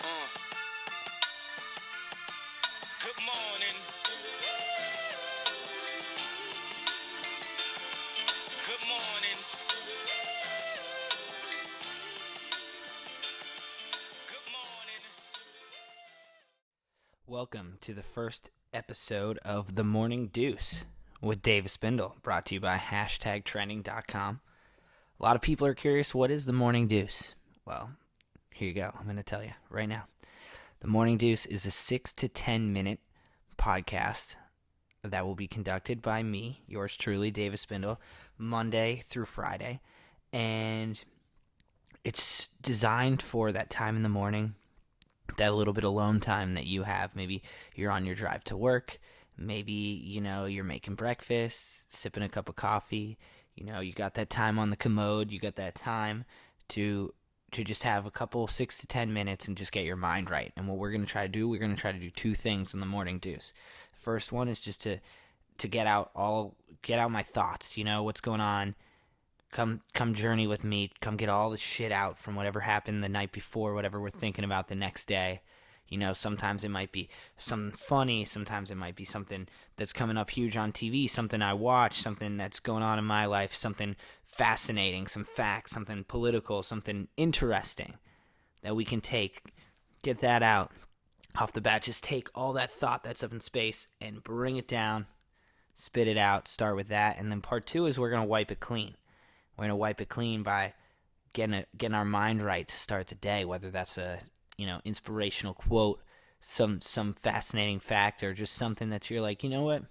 Good morning. Good morning. Good morning. Welcome to the first episode of The Morning Deuce with Dave Espindle, brought to you by hashtagtrenders.com. A lot of people are curious, what is The Morning Deuce? Well, here you go. I'm going to tell you right now. The Morning Deuce is a 6 to 10 minute podcast that will be conducted by me, yours truly, Dave Espindle, Monday through Friday. And it's designed for that time in the morning, that little bit of alone time that you have. Maybe you're on your drive to work. Maybe, you're making breakfast, sipping a cup of coffee. You got that time on the commode. You got that time to just have a couple 6 to 10 minutes and just get your mind right. And what we're going to try to do two things in the Morning Deuce. The first one is just to get out my thoughts. What's going on. Come journey with me. Come get all the shit out from whatever happened the night before, whatever we're thinking about the next day. Sometimes it might be something funny. Sometimes it might be something that's coming up huge on TV, something I watch, something that's going on in my life, something fascinating, some facts, something political, something interesting that we can get that out off the bat. Just take all that thought that's up in space and bring it down, spit it out, start with that. And then part two is we're going to wipe it clean. We're going to wipe it clean by getting our mind right to start the day, whether that's a inspirational quote, some fascinating fact, or just something that you're like, you know what,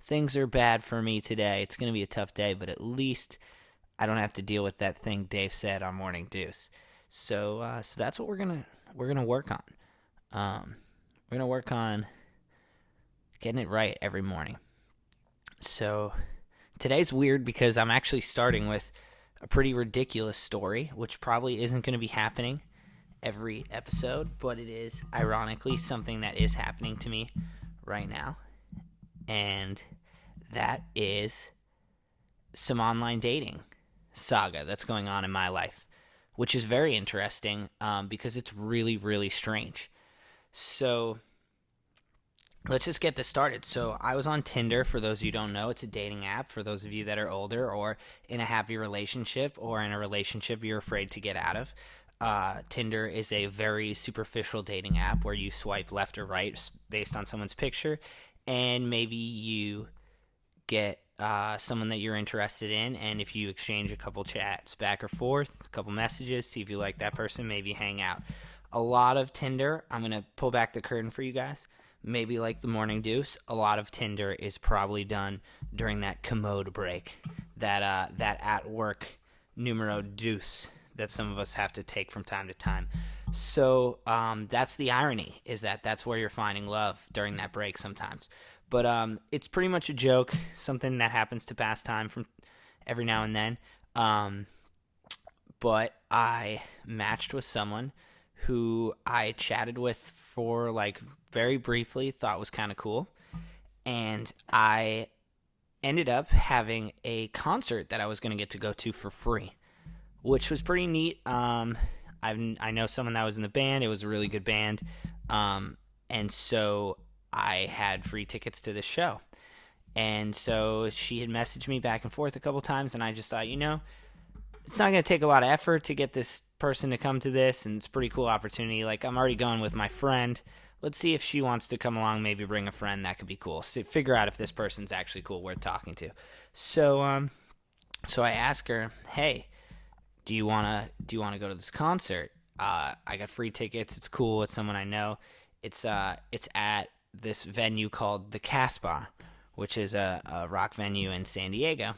things are bad for me today. It's going to be a tough day, but at least I don't have to deal with that thing Dave said on Morning Deuce. So that's what we're gonna work on. We're gonna work on getting it right every morning. So today's weird because I'm actually starting with a pretty ridiculous story, which probably isn't going to be happening every episode, but it is ironically something that is happening to me right now, and that is some online dating saga that's going on in my life, which is very interesting because it's really, really strange. So let's just get this started. So I was on Tinder. For those of you who don't know, it's a dating app for those of you that are older or in a happy relationship or in a relationship you're afraid to get out of. Tinder is a very superficial dating app where you swipe left or right based on someone's picture, and maybe you get someone that you're interested in, and if you exchange a couple chats back or forth, a couple messages, see if you like that person, maybe hang out. A lot of Tinder, I'm going to pull back the curtain for you guys, maybe like the Morning Deuce, a lot of Tinder is probably done during that commode break, that at work numero deuce that some of us have to take from time to time. So that's the irony, is that that's where you're finding love during that break sometimes. But it's pretty much a joke, something that happens to pass time from every now and then. But I matched with someone who I chatted with for very briefly, thought was kind of cool. And I ended up having a concert that I was going to get to go to for free, which was pretty neat. I know someone that was in the band. It was a really good band. And so I had free tickets to the show. And so she had messaged me back and forth a couple times, and I just thought, it's not going to take a lot of effort to get this person to come to this, and it's a pretty cool opportunity. I'm already going with my friend. Let's see if she wants to come along, maybe bring a friend. That could be cool. So figure out if this person's actually cool, worth talking to. So I asked her, hey, do you wanna go to this concert? I got free tickets. It's cool. It's someone I know. It's at this venue called the Casbah, which is a rock venue in San Diego.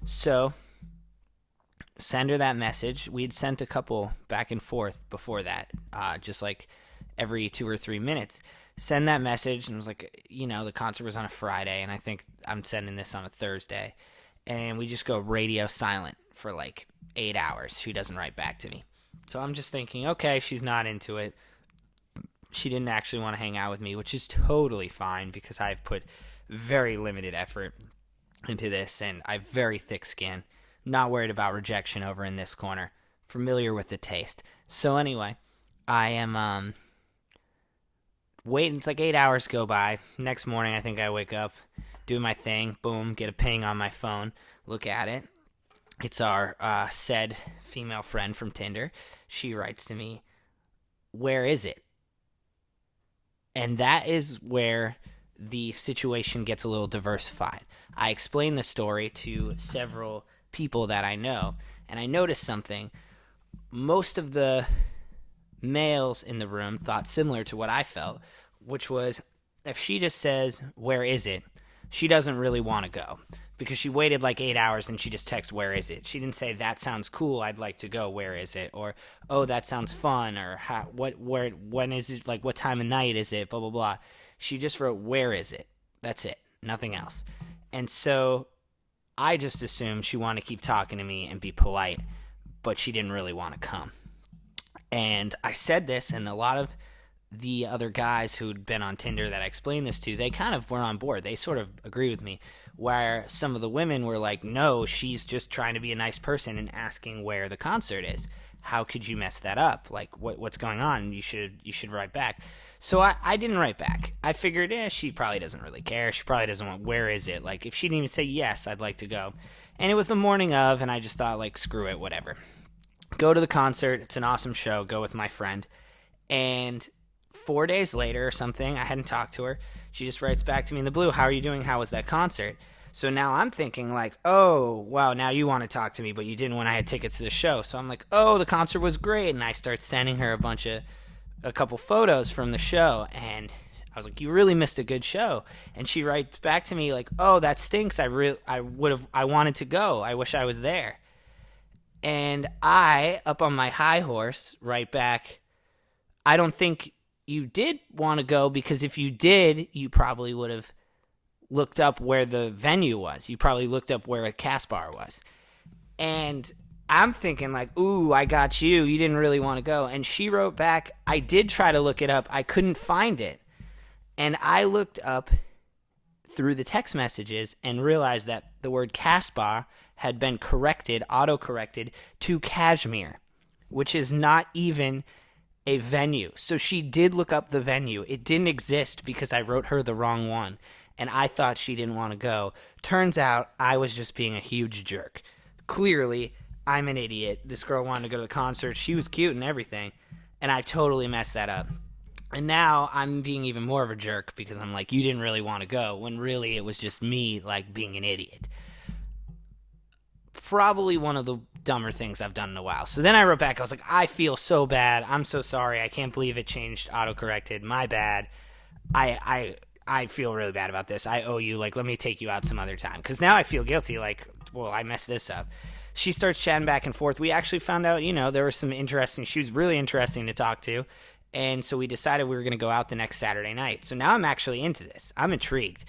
So send her that message. We'd sent a couple back and forth before that, just every 2 or 3 minutes. Send that message, and it was the concert was on a Friday, and I think I'm sending this on a Thursday, and we just go radio silent for 8 hours. She doesn't write back to me. So I'm just thinking, okay, she's not into it. She didn't actually want to hang out with me, which is totally fine because I've put very limited effort into this, and I have very thick skin. Not worried about rejection over in this corner. Familiar with the taste. So anyway, I am wait, it's like 8 hours go by. Next morning, I think I wake up, do my thing, boom, get a ping on my phone, look at it. It's our said female friend from Tinder. She writes to me, "Where is it?" And that is where the situation gets a little diversified. I explained the story to several people that I know, and I noticed something. Most of the males in the room thought similar to what I felt, which was if she just says, "Where is it?" she doesn't really want to go because she waited like 8 hours and she just texts, "Where is it?" She didn't say, "That sounds cool, I'd like to go, where is it?" Or, "Oh, that sounds fun," or when is it, like what time of night is it, blah, blah, blah. She just wrote, "Where is it?" That's it, nothing else. And so I just assumed she wanted to keep talking to me and be polite, but she didn't really want to come. And I said this, and a lot of the other guys who'd been on Tinder that I explained this to, they kind of were on board. They sort of agree with me, where some of the women were like, "No, she's just trying to be a nice person and asking where the concert is. How could you mess that up? Like, what's going on? You should write back." So I didn't write back. I figured, she probably doesn't really care. She probably doesn't want, "Where is it?" Like, if she didn't even say, "Yes, I'd like to go." And it was the morning of, and I just thought, like, screw it, whatever. Go to the concert. It's an awesome show. Go with my friend. And 4 days later or something, I hadn't talked to her. She just writes back to me in the blue, "How are you doing? How was that concert?" So now I'm thinking like, oh, wow, now you want to talk to me, but you didn't when I had tickets to the show. So I'm like, oh, the concert was great. And I start sending her a couple photos from the show. And I was like, "You really missed a good show." And she writes back to me like, "Oh, that stinks. I wanted to go. I wish I was there." And I, up on my high horse, write back, "I don't think you did want to go, because if you did, you probably would have looked up where the venue was. You probably looked up where a Casbar was." And I'm thinking like, ooh, I got you. You didn't really want to go. And she wrote back, "I did try to look it up. I couldn't find it." And I looked up through the text messages and realized that the word Casbah had been auto-corrected to Kashmir, which is not even a venue. So she did look up the venue. It didn't exist because I wrote her the wrong one, and I thought she didn't want to go. Turns out I was just being a huge jerk. Clearly, I'm an idiot. This girl wanted to go to the concert. She was cute and everything, and I totally messed that up. And now I'm being even more of a jerk because I'm like, you didn't really want to go, when really it was just me, like, being an idiot. Probably one of the dumber things I've done in a while. So then I wrote back, I was like, "I feel so bad. I'm so sorry. I can't believe it changed auto-corrected. My bad. I feel really bad about this. I owe you. Like, let me take you out some other time." Because now I feel guilty. Like, well, I messed this up. She starts chatting back and forth. We actually found out, there was some she was really interesting to talk to. And so we decided we were going to go out the next Saturday night. So now I'm actually into this. I'm intrigued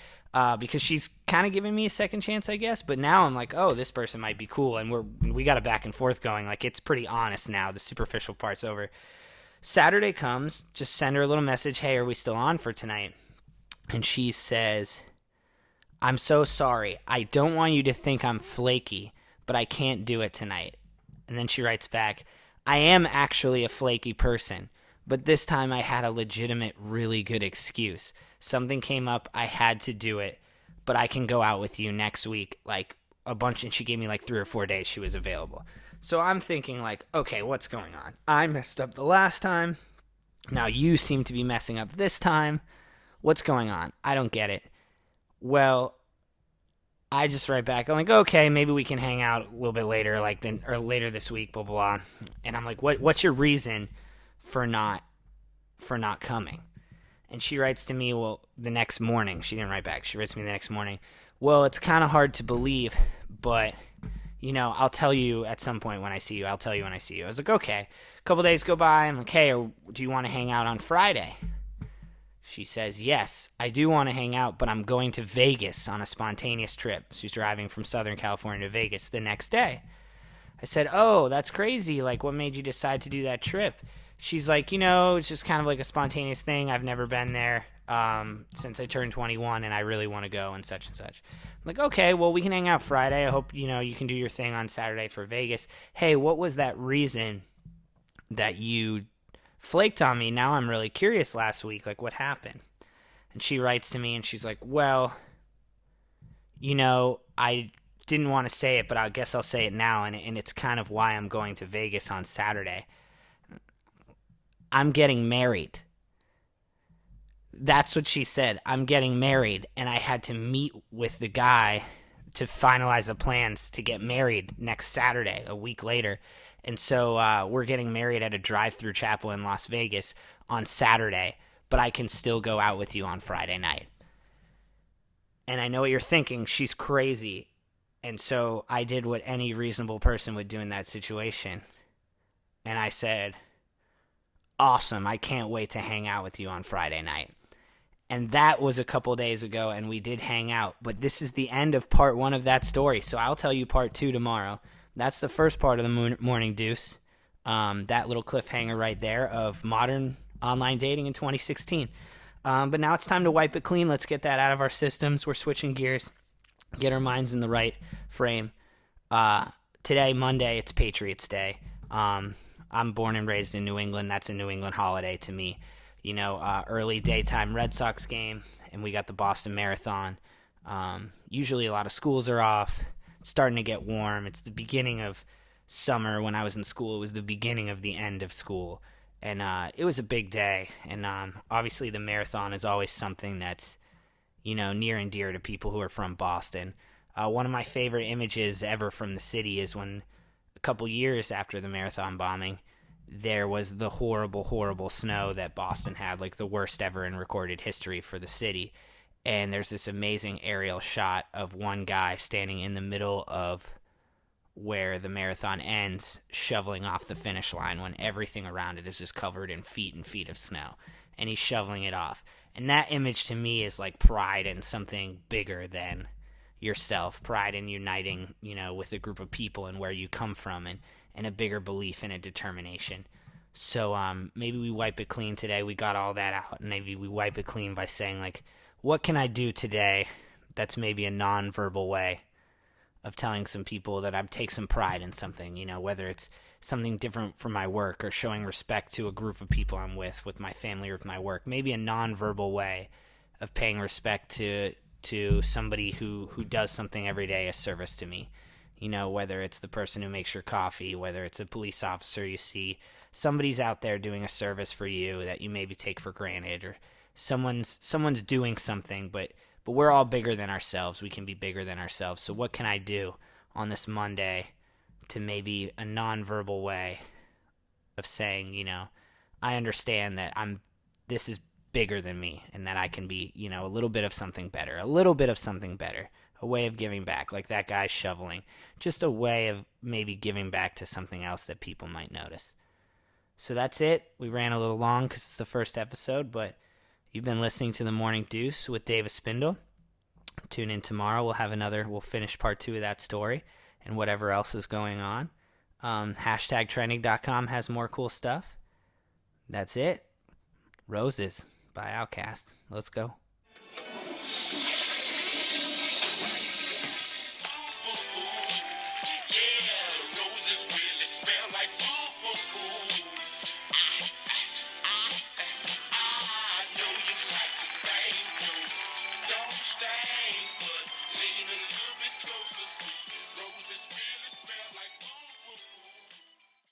because she's kind of giving me a second chance, I guess. But now I'm like, oh, this person might be cool. And we got a back and forth going. Like, it's pretty honest now. The superficial part's over. Saturday comes. Just send her a little message. "Hey, are we still on for tonight?" And she says, "I'm so sorry. I don't want you to think I'm flaky, but I can't do it tonight." And then she writes back, "I am actually a flaky person, but this time I had a legitimate, really good excuse. Something came up, I had to do it, but I can go out with you next week." Like, a bunch, and she gave me like 3 or 4 days she was available. So I'm thinking like, okay, what's going on? I messed up the last time. Now you seem to be messing up this time. What's going on? I don't get it. Well, I just write back. I'm like, okay, maybe we can hang out a little bit later, or later this week, blah, blah, blah. And I'm like, what's your reason for not coming? And she writes to me, well, the next morning. She didn't write back. She writes to me the next morning. "Well, it's kind of hard to believe, but, I'll tell you at some point when I see you. I'll tell you when I see you." I was like, okay. A couple days go by. I'm like, "Hey, do you want to hang out on Friday?" She says, "Yes, I do want to hang out, but I'm going to Vegas on a spontaneous trip." She's driving from Southern California to Vegas the next day. I said, "Oh, that's crazy. Like, what made you decide to do that trip?" She's like, it's just kind of like a spontaneous thing. I've never been there since I turned 21, and I really want to go, and such and such. I'm like, okay, well, we can hang out Friday. I hope, you can do your thing on Saturday for Vegas. Hey, what was that reason that you flaked on me. Now I'm really curious last week, like what happened? And she writes to me and she's like, well, I didn't want to say it, but I guess I'll say it now. And it's kind of why I'm going to Vegas on Saturday. I'm getting married. That's what she said. I'm getting married. And I had to meet with the guy to finalize the plans to get married next Saturday, a week later. And so we're getting married at a drive-through chapel in Las Vegas on Saturday, but I can still go out with you on Friday night. And I know what you're thinking. She's crazy. And so I did what any reasonable person would do in that situation. And I said, awesome, I can't wait to hang out with you on Friday night. And that was a couple days ago, and we did hang out. But this is the end of part 1 of that story, so I'll tell you part 2 tomorrow. That's the first part of the Morning Deuce, that little cliffhanger right there of modern online dating in 2016. But now it's time to wipe it clean. Let's get that out of our systems. We're switching gears, get our minds in the right frame. Today, Monday, it's Patriots Day. I'm born and raised in New England. That's a New England holiday to me. Early daytime Red Sox game, and we got the Boston Marathon. Usually a lot of schools are off. It's starting to get warm. It's the beginning of summer. When I was in school, it was the beginning of the end of school. And it was a big day. And obviously the marathon is always something that's, near and dear to people who are from Boston. One of my favorite images ever from the city is when a couple years after the marathon bombing, there was the horrible, horrible snow that Boston had, like the worst ever in recorded history for the city. And there's this amazing aerial shot of one guy standing in the middle of where the marathon ends, shoveling off the finish line when everything around it is just covered in feet and feet of snow. And he's shoveling it off. And that image to me is like pride in something bigger than yourself, pride in uniting, with a group of people and where you come from, and a bigger belief and a determination. So maybe we wipe it clean today. We got all that out. Maybe we wipe it clean by saying, like, what can I do today that's maybe a non-verbal way of telling some people that I take some pride in something, whether it's something different from my work or showing respect to a group of people I'm with my family or with my work. Maybe a non-verbal way of paying respect to somebody who does something every day as service to me. Whether it's the person who makes your coffee, whether it's a police officer you see, somebody's out there doing a service for you that you maybe take for granted, or someone's doing something, but we're all bigger than ourselves. We can be bigger than ourselves. So what can I do on this Monday to maybe a nonverbal way of saying, I understand that this is bigger than me, and that I can be, a little bit of something better, a way of giving back, like that guy shoveling, just a way of maybe giving back to something else that people might notice. So that's it. We ran a little long because it's the first episode, but you've been listening to the Morning Deuce with Dave Espindle. Tune in tomorrow. We'll finish part 2 of that story and whatever else is going on. Hashtagtrending.com has more cool stuff. That's it. Roses by Outkast. Let's go.